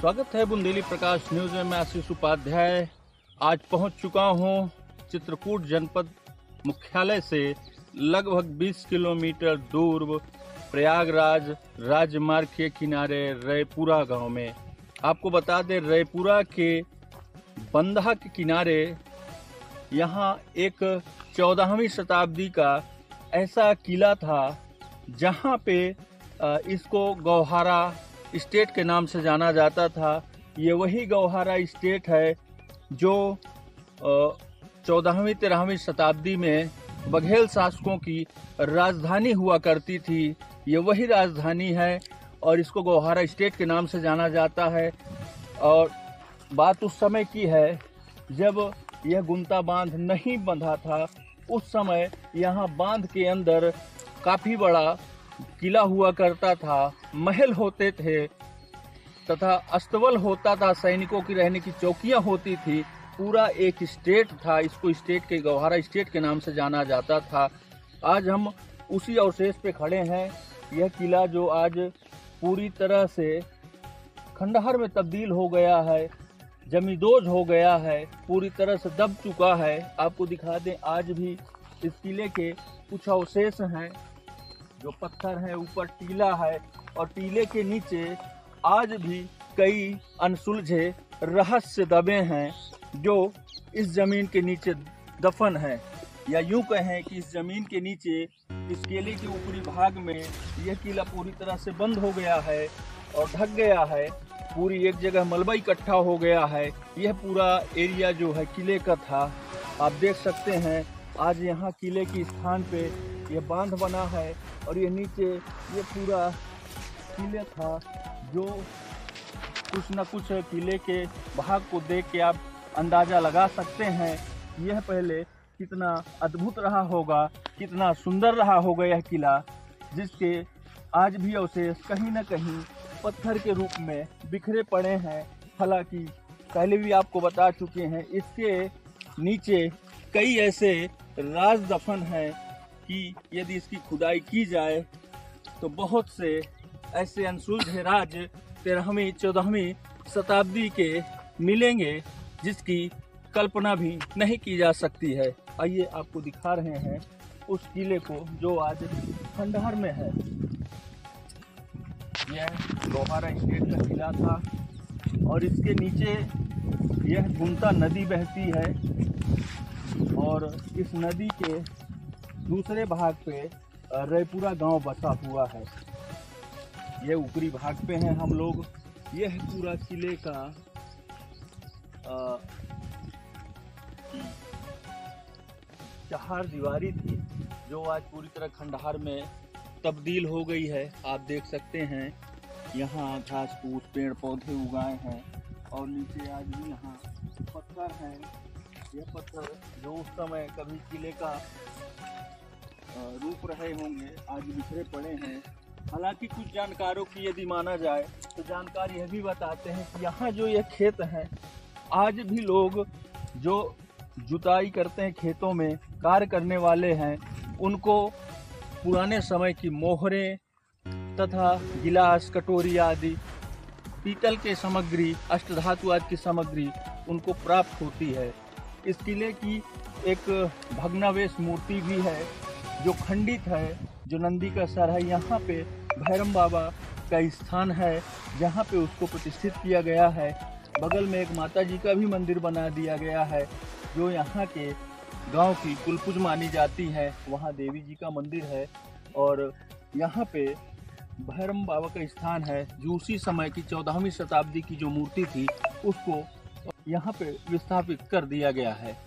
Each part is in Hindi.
स्वागत है बुंदेली प्रकाश न्यूज में। मैं आशीष उपाध्याय आज पहुंच चुका हूं चित्रकूट जनपद मुख्यालय से लगभग 20 किलोमीटर दूर प्रयागराज राजमार्ग के किनारे रैपुरा गांव में। आपको बता दें, रैपुरा के बंधा के किनारे यहां एक 14वीं शताब्दी का ऐसा किला था जहां पे इसको गौहारा स्टेट के नाम से जाना जाता था। ये वही गौहारा स्टेट है जो 14वीं 13वीं शताब्दी में बघेल शासकों की राजधानी हुआ करती थी। ये वही राजधानी है और इसको गौहारा स्टेट के नाम से जाना जाता है। और बात उस समय की है जब यह गुंता बांध नहीं बंधा था। उस समय यहाँ बांध के अंदर काफ़ी बड़ा किला हुआ करता था, महल होते थे तथा अस्तबल होता था, सैनिकों की रहने की चौकियां होती थी। पूरा एक स्टेट था, इसको स्टेट के गौहारा स्टेट के नाम से जाना जाता था। आज हम उसी अवशेष पे खड़े हैं। यह किला जो आज पूरी तरह से खंडहर में तब्दील हो गया है, जमींदोज हो गया है, पूरी तरह से दब चुका है। आपको दिखा दें, आज भी इस किले के कुछ अवशेष हैं जो पत्थर है, ऊपर टीला है और टीले के नीचे आज भी कई अनसुलझे रहस्य दबे हैं जो इस जमीन के नीचे दफन है। या यूं कहें कि इस जमीन के नीचे इस किले के ऊपरी भाग में यह किला पूरी तरह से बंद हो गया है और ढक गया है। पूरी एक जगह मलबा इकट्ठा हो गया है। यह पूरा एरिया जो है किले का था। आप देख सकते हैं आज यहाँ किले के स्थान पे ये बांध बना है और ये नीचे ये पूरा किले था जो कुछ न कुछ किले के भाग को देख के आप अंदाज़ा लगा सकते हैं यह पहले कितना अद्भुत रहा होगा, कितना सुंदर रहा होगा यह किला, जिसके आज भी अवशेष कहीं न कहीं पत्थर के रूप में बिखरे पड़े हैं। हालांकि पहले भी आपको बता चुके हैं, इसके नीचे कई ऐसे राज दफन हैं कि यदि इसकी खुदाई की जाए तो बहुत से ऐसे अनसुलझे राज 13वीं 14वीं शताब्दी के मिलेंगे जिसकी कल्पना भी नहीं की जा सकती है। आइए आपको दिखा रहे हैं उस किले को जो आज खंडहर में है। यह गौहारा स्टेट का किला था और इसके नीचे यह गुंता नदी बहती है और इस नदी के दूसरे भाग पे रैपुरा गांव बसा हुआ है। यह ऊपरी भाग पे हैं हम लोग। यह पूरा किले का चार दीवारी थी जो आज पूरी तरह खंडहर में तब्दील हो गई है। आप देख सकते हैं यहाँ घास फूस पेड़ पौधे उगाए हैं और नीचे आज भी यहाँ पत्थर हैं। यह पत्थर जो उस समय कभी किले का रूप रहे होंगे आज बिखरे पड़े हैं। हालांकि कुछ जानकारों की यदि माना जाए तो जानकार यह भी बताते हैं कि यहाँ जो ये खेत हैं, आज भी लोग जो जुताई करते हैं, खेतों में कार्य करने वाले हैं, उनको पुराने समय की मोहरें तथा गिलास कटोरी आदि पीतल के सामग्री, अष्टधातु आदि की सामग्री उनको प्राप्त होती है। इस किले की एक भग्नावशेष मूर्ति भी है जो खंडित है, जो नंदी का सर है। यहाँ पे भैरम बाबा का स्थान है जहाँ पे उसको प्रतिष्ठित किया गया है। बगल में एक माता जी का भी मंदिर बना दिया गया है जो यहाँ के गांव की कुलपूज मानी जाती है। वहाँ देवी जी का मंदिर है और यहाँ पे भैरम बाबा का स्थान है जो उसी समय की 14वीं शताब्दी की जो मूर्ति थी उसको यहाँ पे विस्थापित कर दिया गया है।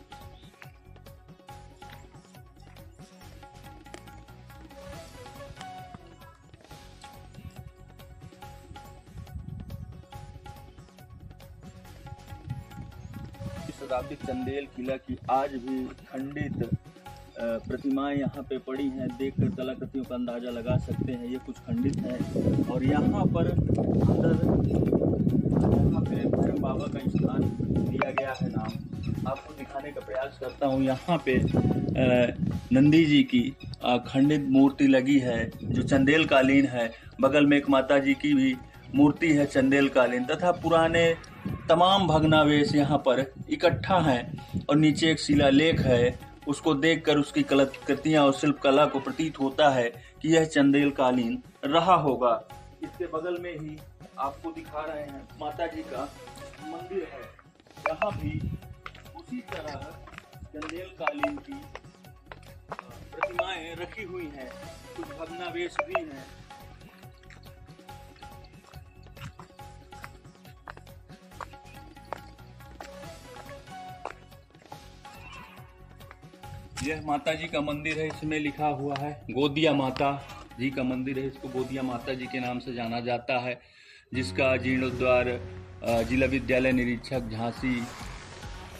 शताब्दी चंदेल किला की आज भी खंडित प्रतिमाएं यहाँ पे पड़ी हैं। देखकर कलाकृतियों का अंदाजा लगा सकते हैं ये कुछ खंडित हैं। और यहाँ पर अंदर यहाँ पे भैरम बाबा का स्थान दिया गया है नाम। आपको दिखाने का प्रयास करता हूँ। यहाँ पे नंदी जी की खंडित मूर्ति लगी है जो चंदेल कालीन है। बगल में एक माता जी की भी मूर्ति है चंदेलकालीन तथा पुराने तमाम भग्नावशेष यहाँ पर इकट्ठा हैं और नीचे एक शिलालेख है। उसको देखकर उसकी कलाकृतियाँ और शिल्प कला को प्रतीत होता है कि यह चंदेलकालीन रहा होगा। इसके बगल में ही आपको दिखा रहे हैं माता जी का मंदिर है। यहाँ भी उसी तरह चंदेलकालीन की प्रतिमाएं रखी हुई हैं, कुछ भग्नावशेष भी हैं। यह माता जी का मंदिर है, इसमें लिखा हुआ है गोदिया माता जी का मंदिर है। इसको गोदिया माता जी के नाम से जाना जाता है, जिसका जीर्णोद्धार जिला विद्यालय निरीक्षक झांसी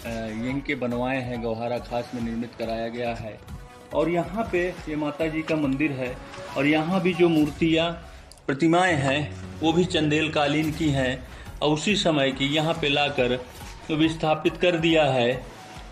यहीं के बनवाए हैं, गौहारा खास में निर्मित कराया गया है। और यहाँ पे ये माता जी का मंदिर है और यहाँ भी जो मूर्तियाँ प्रतिमाएं हैं वो भी चंदेलकालीन की हैं और उसी समय की यहाँ पे लाकर विस्थापित कर दिया है।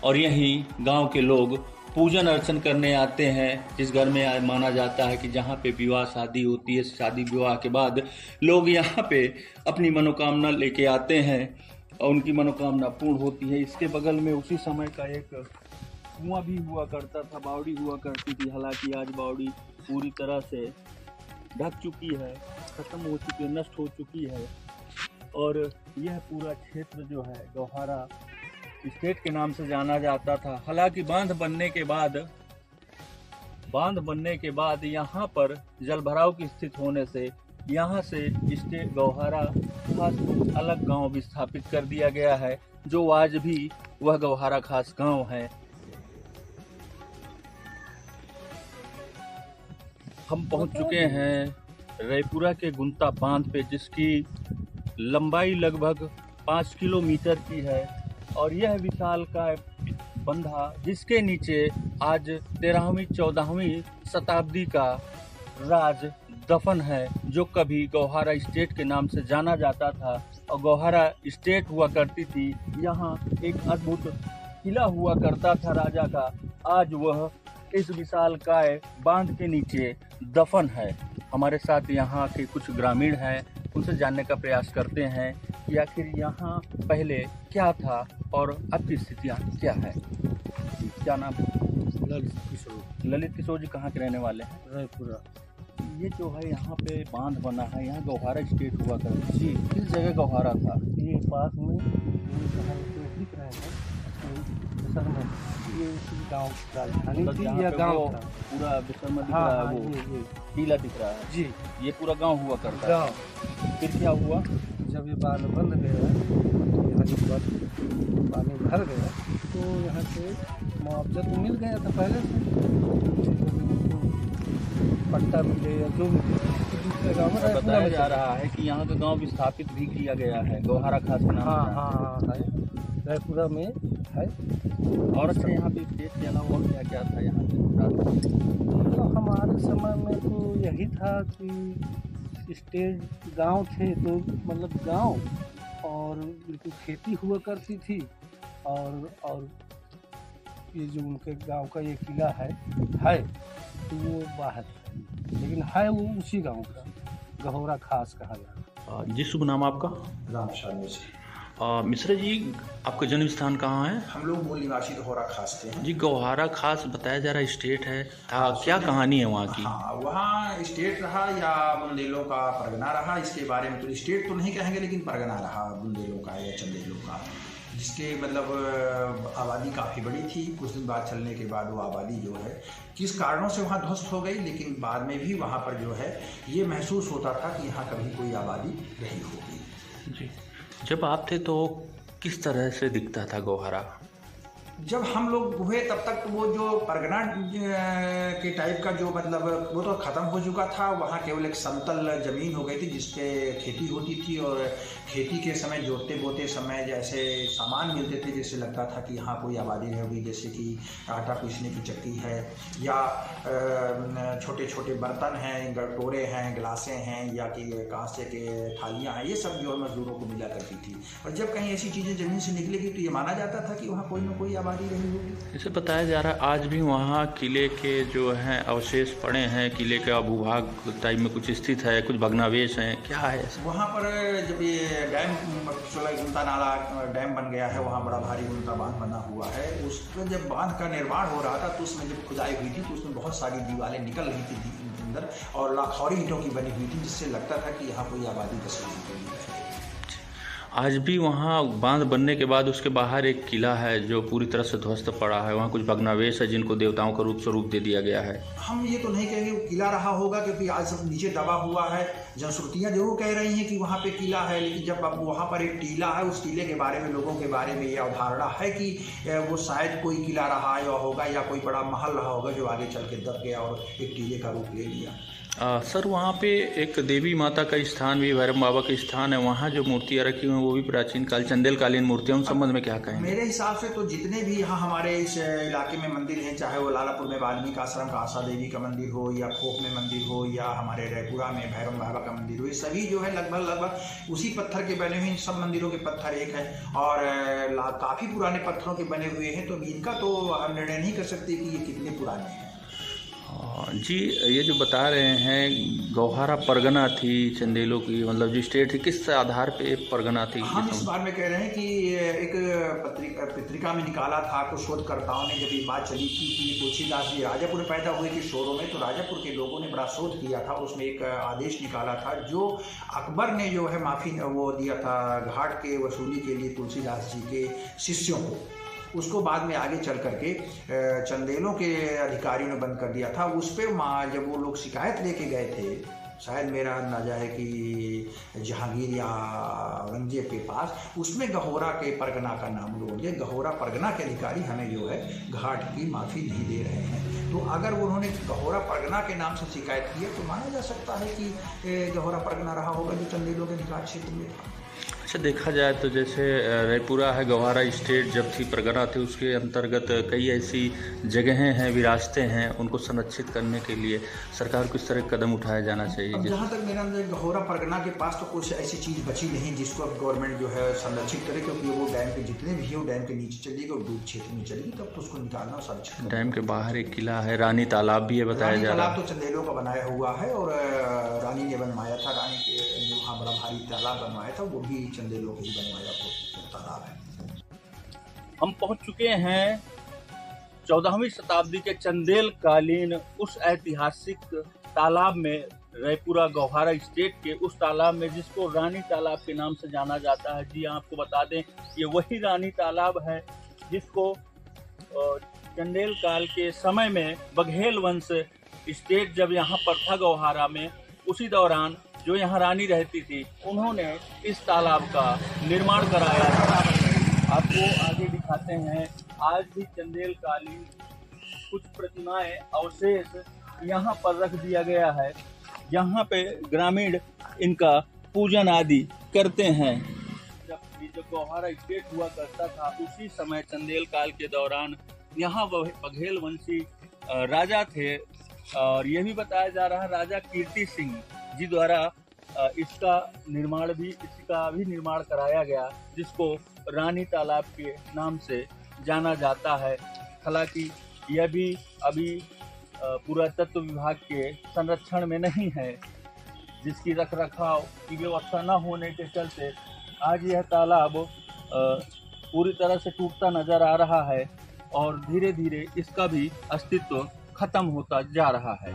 और यहीं गांव के लोग पूजन अर्चन करने आते हैं। जिस घर में माना जाता है कि जहाँ पे विवाह शादी होती है, शादी विवाह के बाद लोग यहाँ पे अपनी मनोकामना लेके आते हैं और उनकी मनोकामना पूर्ण होती है। इसके बगल में उसी समय का एक कुआं भी हुआ करता था, बावड़ी हुआ करती थी। हालांकि आज बावड़ी पूरी तरह से ढक चुकी है, खत्म हो चुकी है, नष्ट हो चुकी है। और यह पूरा क्षेत्र जो है गौहारा स्टेट के नाम से जाना जाता था। हालांकि बांध बनने के बाद यहाँ पर जलभराव की स्थिति होने से यहाँ से स्टेट गौहारा खास अलग गांव विस्थापित कर दिया गया है, जो आज भी वह गौहारा खास गांव है। हम पहुंच चुके हैं रायपुरा के गुंता बांध पे, जिसकी लंबाई लगभग 5 किलोमीटर की है। और यह विशालकाय बंधा जिसके नीचे आज 13वीं 14वीं शताब्दी का राज दफन है, जो कभी गौहारा स्टेट के नाम से जाना जाता था और गौहारा स्टेट हुआ करती थी। यहाँ एक अद्भुत किला हुआ करता था राजा का, आज वह इस विशालकाय बांध के नीचे दफन है। हमारे साथ यहाँ के कुछ ग्रामीण हैं, उनसे जानने का प्रयास करते हैं कि आखिर यहाँ पहले क्या था और अब की स्थितियाँ क्या है। क्या नाम है? ललित किशोर जी कहाँ के रहने वाले हैं? रायपुरा। ये जो है यहाँ पे बांध बना है, यहाँ गौहारा स्टेट हुआ करता जी, किस जगह गौहारा था? ये पास में दिख रहे हैं सर में, ये गाँव राजधानी थी या गाँव था? पूरा बिसर में दिख रहा है, वो टीला दिख रहा है जी, ये पूरा गांव हुआ करता है। फिर क्या हुआ? जब ये बांध बंद गया, यहाँ के बाद पानी भर गया, तो यहाँ से मुआवजा तो मिल गया था पहले से, पट्टा मिले या जो मिले, दूसरे गाँव में बताया जा रहा है कि यहाँ का गांव विस्थापित भी किया गया है गौहारा खास के नाम। हाँ है, रायपुरा में है। और अच्छा, यहाँ पे स्टेट के अलावा और क्या क्या था यहाँ तो हमारे समय में तो यही था कि स्टेट गांव थे, तो मतलब गांव और बिल्कुल खेती हुआ करती थी। और ये जो उनके गांव का ये किला है तो वो बाहर है, लेकिन है वो उसी गांव का, गौहारा खास कहा जाता है। जी, शुभ नाम आपका? रामशान मिश्र। मिश्रा जी, आपका जन्म स्थान कहाँ है? हम लोग मूल निवासी गौहारा खास के हैं जी। गौहारा खास बताया जा रहा है स्टेट है, क्या कहानी है वहाँ की? हाँ, वहाँ स्टेट रहा या बुंदेलों का परगना रहा, इसके बारे में तो स्टेट तो नहीं कहेंगे, लेकिन परगना रहा बुंदेलों का या चंदेलों का, जिसके मतलब आबादी काफ़ी बड़ी थी। कुछ दिन बाद चलने के बाद वो आबादी जो है किस कारणों से वहाँ ध्वस्त हो गई, लेकिन बाद में भी वहाँ पर जो है ये महसूस होता था कि यहाँ कभी कोई आबादी रही होगी। जी। जब आप थे तो किस तरह से दिखता था गौहारा? जब हम लोग हुए तब तक तो वो जो परगना के टाइप का जो मतलब वो तो ख़त्म हो चुका था। वहाँ केवल एक समतल ज़मीन हो गई थी जिस पे खेती होती थी, और खेती के समय जोतते बोते समय जैसे सामान मिलते थे, जैसे लगता था कि यहाँ कोई आबादी नहीं होगी, जैसे कि आटा पीसने की चक्की है या छोटे छोटे बर्तन हैं, कटोरे हैं, गिलासें हैं, या कि कांसे के थालियाँ हैं, ये सब जो मज़दूरों को मिला करती थी। और जब कहीं ऐसी चीज़ें ज़मीन से निकलेगी तो ये माना जाता था कि वहाँ कोई ना कोई आबादी आबादी रही होगी। जैसे बताया जा रहा है आज भी वहाँ किले के जो हैं अवशेष पड़े हैं, किले का भूभाग टाइप में कुछ स्थित है, कुछ भग्नावशेष हैं, क्या है वहाँ पर जब ये डैम गुमता नाला डैम बन गया है, वहाँ बड़ा भारी गुमता बांध बना हुआ है, उसमें जब बांध का निर्माण हो रहा था तो उसमें जब खुदाई हुई थी तो उसमें बहुत सारी दीवारें निकल रही थी अंदर और लाखौरी ईंटों की बनी हुई थी, जिससे लगता था कि यहाँ कोई आबादी 10 की है। आज भी वहाँ बांध बनने के बाद उसके बाहर एक किला है जो पूरी तरह से ध्वस्त पड़ा है, वहाँ कुछ भग्नावशेष है जिनको देवताओं का स्वरूप दे दिया गया है। हम ये तो नहीं कहेंगे वो किला रहा होगा, क्योंकि आज सब नीचे दबा हुआ है। जनश्रुतियाँ जरूर कह रही हैं कि वहाँ पे किला है, लेकिन जब अब वहाँ पर एक टीला है, उस टीले के बारे में लोगों के बारे में ये अवधारणा है कि वो शायद कोई किला रहा होगा या कोई बड़ा महल रहा होगा जो आगे चल के दब गया और एक टीले का रूप ले लिया। सर वहाँ पे एक देवी माता का स्थान भी, भैरव बाबा का स्थान है, वहाँ जो मूर्तियाँ रखी हुई हैं वो भी प्राचीन काल चंदेल कालीन मूर्तियाँ, उन संबंध में क्या कहें? मेरे हिसाब से तो जितने भी यहाँ हमारे इस इलाके में मंदिर हैं, चाहे वो लालापुर में वाल्मीकि आश्रम का आशा देवी का मंदिर हो या खोख में मंदिर हो या हमारे रायपुरा में भैरव बाबा का मंदिर हो, ये सभी जो है लगभग उसी पत्थर के बने हुए, सब मंदिरों के पत्थर एक है और काफ़ी पुराने पत्थरों के बने हुए हैं, तो इनका तो हम निर्णय नहीं कर सकते कि ये कितने पुराने हैं। जी, ये जो बता रहे हैं गौहारा परगना थी चंदेलों की, मतलब जो स्टेट थी, किस आधार पे परगना थी? हम इस बारे में कह रहे हैं कि एक पत्रिका में निकाला था, कुछ शोधकर्ताओं ने जब ये बात चली थी कि तुलसीदास जी राजापुर में पैदा हुए थे शोरों में, तो राजापुर के लोगों ने बड़ा शोध किया था, उसमें एक आदेश निकाला था जो अकबर ने जो है माफ़ी वो दिया था घाट के वसूली के लिए तुलसीदास जी के शिष्यों को, उसको बाद में आगे चल करके चंदेलों के अधिकारियों ने बंद कर दिया था। उस पर जब वो लोग शिकायत लेके गए थे, शायद मेरा अंदाजा है कि जहांगीर या औरंगजेब के पास, उसमें गहोरा के परगना का नाम लोग दिए। गहोरा परगना के अधिकारी हमें जो है घाट की माफ़ी नहीं दे रहे हैं, तो अगर उन्होंने गहोरा परगना के नाम से शिकायत की है तो माना जा सकता है कि गहोरा परगना रहा होगा जो चंदेलों के अधिकार क्षेत्र में था। अच्छा, देखा जाए तो जैसे रायपुरा है, गौहारा स्टेट जब थी, परगना थी, उसके अंतर्गत कई ऐसी जगहें हैं, विरासतें हैं, उनको संरक्षित करने के लिए सरकार को किस तरह कदम उठाया जाना चाहिए? जहाँ तक मेरा गहोरा परगना के पास तो कुछ ऐसी चीज़ बची नहीं जिसको अब गवर्नमेंट जो है संरक्षित करे, क्योंकि वो डैम के जितने भी हो डैम के नीचे चलेगी और दूर क्षेत्र में चलेगी, तब तो उसको निकालना संरक्षित। डैम के बाहर एक किला है, रानी तालाब भी है बताया जा रहा है। तालाब तो चंदेलों का बनाया हुआ है और रानी ने बनवाया था, रानी के वहाँ बड़ा भारी तालाब बनवाया था, वो भी चंदेलों के ही बनवाया तालाब है। हम पहुंच चुके हैं 14वीं शताब्दी के चंदेल कालीन उस ऐतिहासिक तालाब में, रायपुरा गौहारा स्टेट के उस तालाब में जिसको रानी तालाब के नाम से जाना जाता है। जी आपको बता दें, ये वही रानी तालाब है जिसको चंदेल काल के समय में बघेल वंश स्टेट जब यहाँ पर था गौहारा में, उसी दौरान जो यहाँ रानी रहती थी उन्होंने इस तालाब का निर्माण कराया था। आपको आगे दिखाते हैं, आज भी चंदेल कालीन कुछ प्रतिमाएं अवशेष यहाँ पर रख दिया गया है, यहाँ पे ग्रामीण इनका पूजन आदि करते हैं। जब गौहारा स्टेट हुआ करता था उसी समय चंदेल काल के दौरान यहाँ बघेल वंशी राजा थे और ये भी बताया जा रहा है राजा कीर्ति सिंह जी द्वारा इसका भी निर्माण कराया गया, जिसको रानी तालाब के नाम से जाना जाता है। हालांकि यह भी अभी पुरातत्व विभाग के संरक्षण में नहीं है, जिसकी रखरखाव की व्यवस्था न होने के चलते आज यह तालाब पूरी तरह से टूटता नजर आ रहा है और धीरे धीरे इसका भी अस्तित्व खत्म होता जा रहा है।